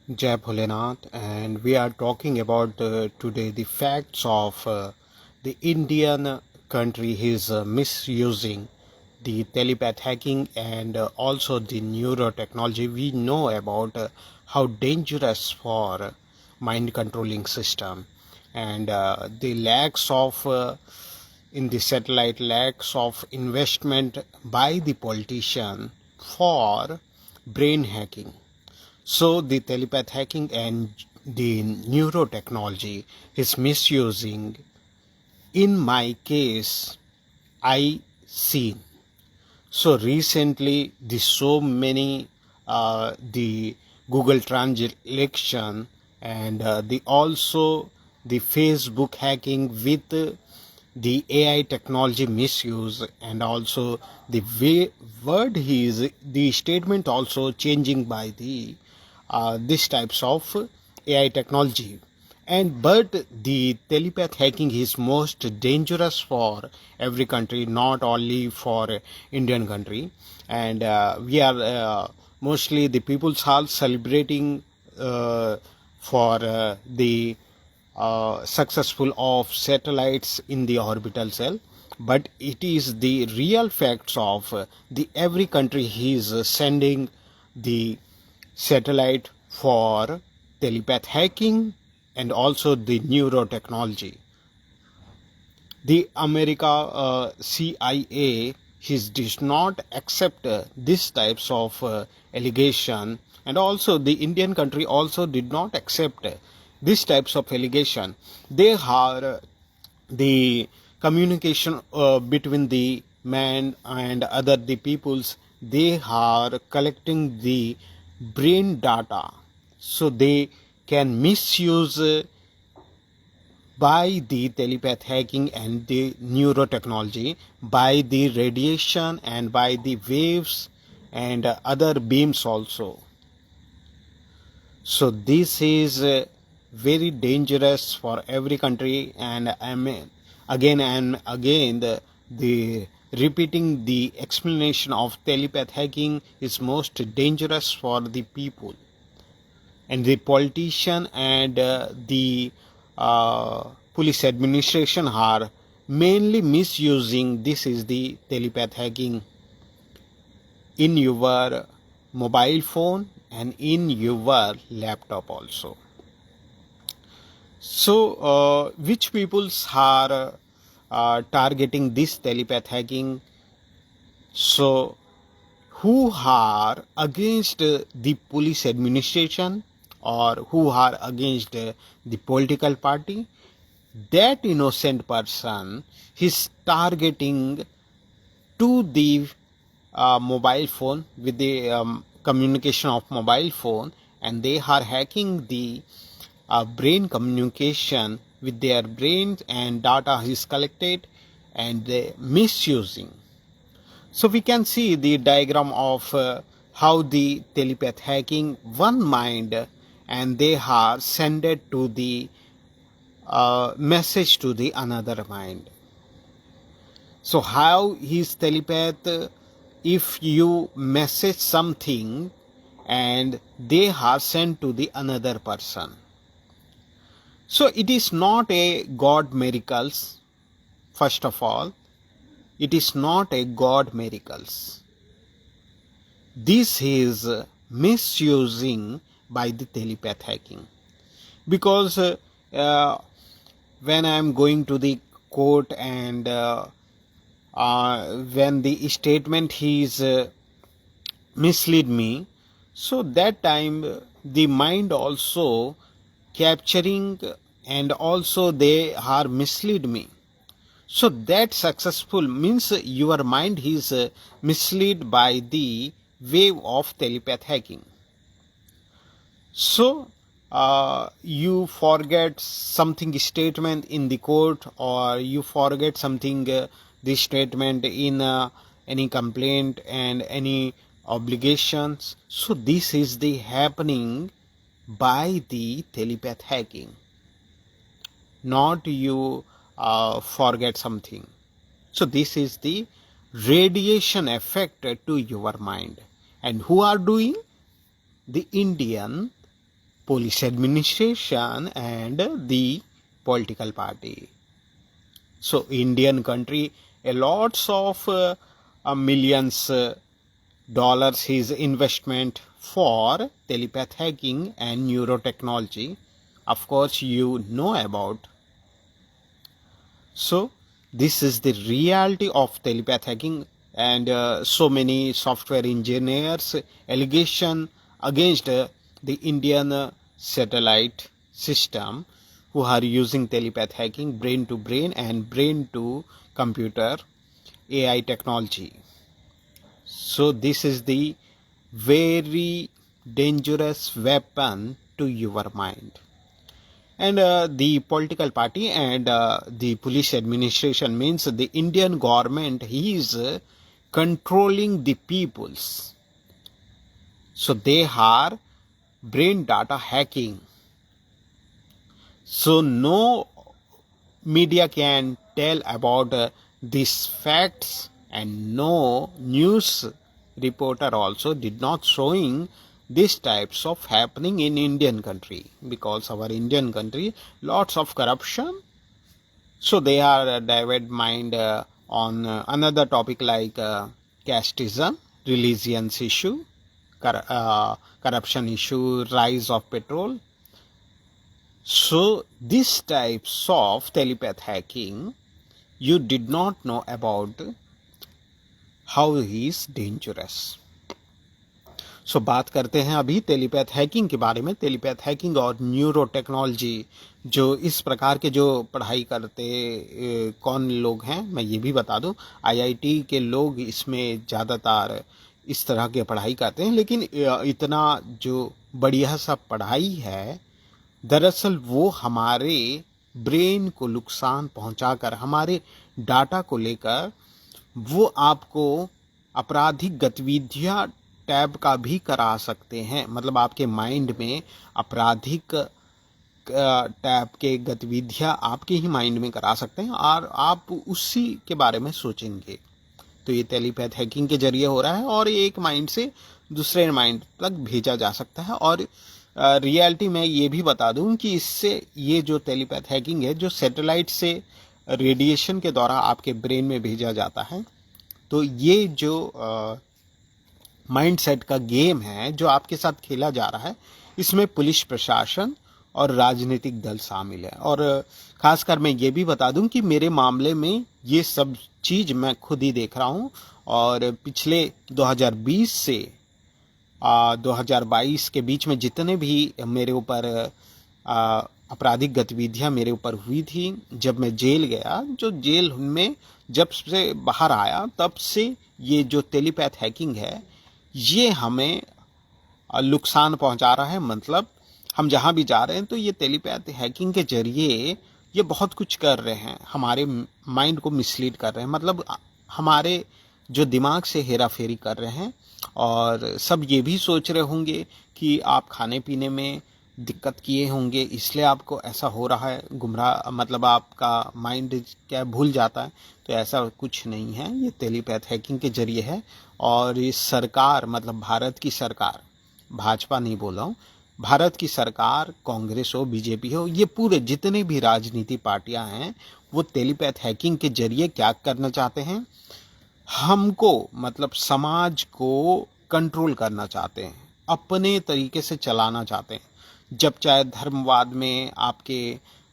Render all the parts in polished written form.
Jai Bholenath, and we are talking about today the facts of the Indian country is misusing the telepath hacking and also the neurotechnology. We know about how dangerous for mind controlling system and the lacks of in the satellite lacks of investment by the politician for brain hacking. So the telepath hacking and the neurotechnology is misusing. In my case, I seen. So recently, the so many the Google Translation and the also the Facebook hacking with the AI technology misuse, and also the way word is the statement also changing by the these types of AI technology. And but the telepath hacking is most dangerous for every country, not only for Indian country. And we are mostly the peoples are celebrating for the successful of satellites in the orbital cell, but it is the real facts of the every country is sending the satellite for telepath hacking and also the neurotechnology. The America CIA does not accept these types of allegation, and also the Indian country also did not accept these types of allegation. They are the communication between the man and other the peoples. They are collecting the brain data, so they can misuse by the telepath hacking and the neurotechnology, by the radiation and by the waves and other beams also. So this is very dangerous for every country, and I mean again and again the repeating the explanation of telepath hacking is most dangerous for the people, and the politician and the police administration are mainly misusing. This is the telepath hacking in your mobile phone and in your laptop also. So which peoples are targeting this telepath hacking? So who are against the police administration or who are against the political party, that innocent person is targeting to the mobile phone with the communication of mobile phone, and they are hacking the brain communication with their brains, and data is collected and they misusing. So we can see the diagram of how the telepath hacking one mind, and they are sent it to the message to the another mind. So how is telepath? If you message something and they are sent to the another person. So it is not a God miracles. First of all, it is not a God miracles. This is misusing by the telepath hacking, because when I am going to the court and when the statement is mislead me, so that time the mind also capturing, and also they are mislead me. So that successful means your mind is misled by the wave of telepath hacking. So you forget something statement in the court, or you forget something the statement in any complaint and any obligations. So this is the happening by the telepath hacking, not you forget something. So this is the radiation effect to your mind. And who are doing? The Indian police administration and the political party. So Indian country a lots of millions dollars his investment for telepath hacking and neurotechnology. Of course you know about. So this is the reality of telepath hacking, and so many software engineers allegation against the Indian satellite system who are using telepath hacking, brain to brain and brain to computer AI technology. So this is the very dangerous weapon to your mind. And the political party and the police administration means the Indian government is controlling the peoples. So they are brain data hacking. So no media can tell about these facts, and no news reporter also did not showing these types of happening in Indian country, because our Indian country lots of corruption. So they are divert mind on another topic like casteism, religions issue, corruption issue, rise of petrol. So these types of telepath hacking you did not know about how he is dangerous. सो बात करते हैं अभी telepath hacking के बारे में। Telepath hacking और neuro technology, जो इस प्रकार के जो पढ़ाई करते कौन लोग हैं मैं ये भी बता दूं। आईआईटी के लोग इसमें ज़्यादातर इस तरह के पढ़ाई करते हैं, लेकिन इतना जो बढ़िया सा पढ़ाई है दरअसल वो हमारे ब्रेन को नुकसान पहुंचाकर, हमारे डाटा को लेकर वो आपको आपराधिक गतिविधियां टैब का भी करा सकते हैं। मतलब आपके माइंड में आपराधिक टैब के गतिविधियां आपके ही माइंड में करा सकते हैं और आप उसी के बारे में सोचेंगे। तो ये टेलीपैथ हैकिंग के जरिए हो रहा है और एक माइंड से दूसरे माइंड तक भेजा जा सकता है। और रियलिटी में ये भी बता दूं कि इससे ये जो टेलीपैथ हैकिंग है जो सैटेलाइट से रेडिएशन के द्वारा आपके ब्रेन में भेजा जाता है, तो ये जो माइंडसेट का गेम है जो आपके साथ खेला जा रहा है, इसमें पुलिस प्रशासन और राजनीतिक दल शामिल है। और खासकर मैं ये भी बता दूं कि मेरे मामले में ये सब चीज़ मैं खुद ही देख रहा हूं और पिछले 2020 से 2022 के बीच में जितने भी मेरे ऊपर आपराधिक गतिविधियां मेरे ऊपर हुई थी, जब मैं जेल गया, जो जेल में जब से बाहर आया तब से ये जो टेलीपैथ हैकिंग है ये हमें नुकसान पहुंचा रहा है। मतलब हम जहां भी जा रहे हैं तो ये टेलीपैथ हैकिंग के जरिए ये बहुत कुछ कर रहे हैं, हमारे माइंड को मिसलीड कर रहे हैं, मतलब हमारे जो दिमाग से हेरा फेरी कर रहे हैं। और सब ये भी सोच रहे होंगे कि आप खाने पीने में दिक्कत किए होंगे इसलिए आपको ऐसा हो रहा है, गुमराह, मतलब आपका माइंड क्या भूल जाता है। तो ऐसा कुछ नहीं है, ये टेलीपैथ हैकिंग के जरिए है। और ये सरकार, मतलब भारत की सरकार, भाजपा नहीं बोल रहा हूँ, भारत की सरकार, कांग्रेस हो, बीजेपी हो, ये पूरे जितने भी राजनीति पार्टियां हैं वो टेलीपैथ हैकिंग के जरिए क्या करना चाहते हैं, हमको, मतलब समाज को कंट्रोल करना चाहते हैं, अपने तरीके से चलाना चाहते हैं। जब चाहे धर्मवाद में आपके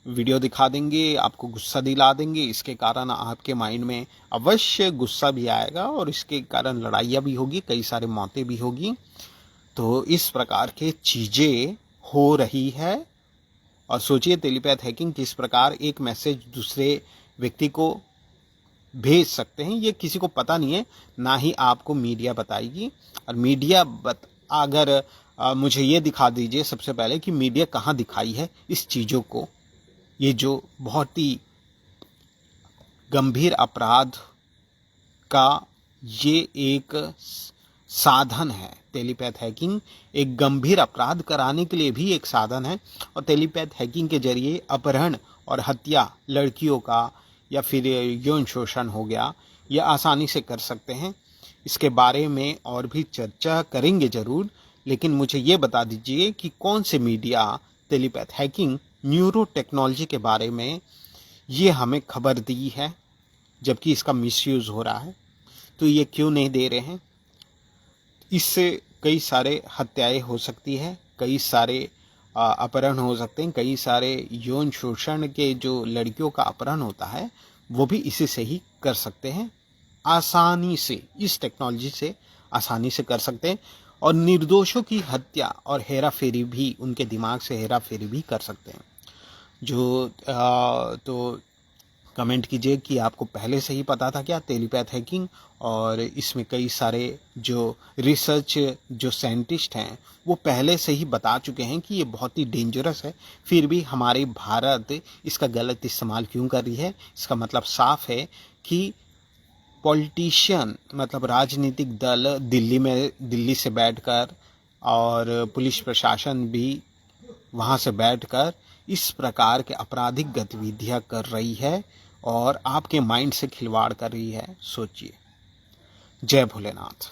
वीडियो दिखा देंगे, आपको गुस्सा दिला देंगे, इसके कारण आपके माइंड में अवश्य गुस्सा भी आएगा और इसके कारण लड़ाइयाँ भी होगी, कई सारे मौतें भी होगी। तो इस प्रकार के चीज़ें हो रही है। और सोचिए टेलीपैथ हैकिंग किस प्रकार एक मैसेज दूसरे व्यक्ति को भेज सकते हैं, ये किसी को पता नहीं है, ना ही आपको मीडिया बताएगी। और मीडिया अगर मुझे ये दिखा दीजिए सबसे पहले कि मीडिया कहाँ दिखाई है इस चीज़ों को। ये जो बहुत ही गंभीर अपराध का ये एक साधन है, टेलीपैथ हैकिंग एक गंभीर अपराध कराने के लिए भी एक साधन है। और टेलीपैथ हैकिंग के जरिए अपहरण और हत्या, लड़कियों का या फिर यौन शोषण हो गया, ये आसानी से कर सकते हैं। इसके बारे में और भी चर्चा करेंगे ज़रूर, लेकिन मुझे ये बता दीजिए कि कौन से media telepath hacking neuro technology के बारे में ये हमें खबर दी है, जबकि इसका मिसयूज़ हो रहा है। तो ये क्यों नहीं दे रहे हैं? इससे कई सारे हत्याएं हो सकती है, कई सारे अपहरण हो सकते हैं, कई सारे यौन शोषण के जो लड़कियों का अपहरण होता है वो भी इसी से ही कर सकते हैं। आसानी से इस टेक्नोलॉजी से आसानी से कर सकते हैं और निर्दोषों की हत्या और हेरा फेरी भी, उनके दिमाग से हेरा फेरी भी कर सकते हैं। तो कमेंट कीजिए कि आपको पहले से ही पता था क्या टेलीपैथ हैकिंग, और इसमें कई सारे जो रिसर्च जो साइंटिस्ट हैं वो पहले से ही बता चुके हैं कि ये बहुत ही डेंजरस है, फिर भी हमारे भारत इसका गलत इस्तेमाल क्यों कर रही है। इसका मतलब साफ है कि पॉलिटिशियन मतलब राजनीतिक दल दिल्ली से बैठकर और पुलिस प्रशासन भी वहाँ से बैठकर इस प्रकार के आपराधिक गतिविधियाँ कर रही है और आपके माइंड से खिलवाड़ कर रही है। सोचिए। जय भोलेनाथ।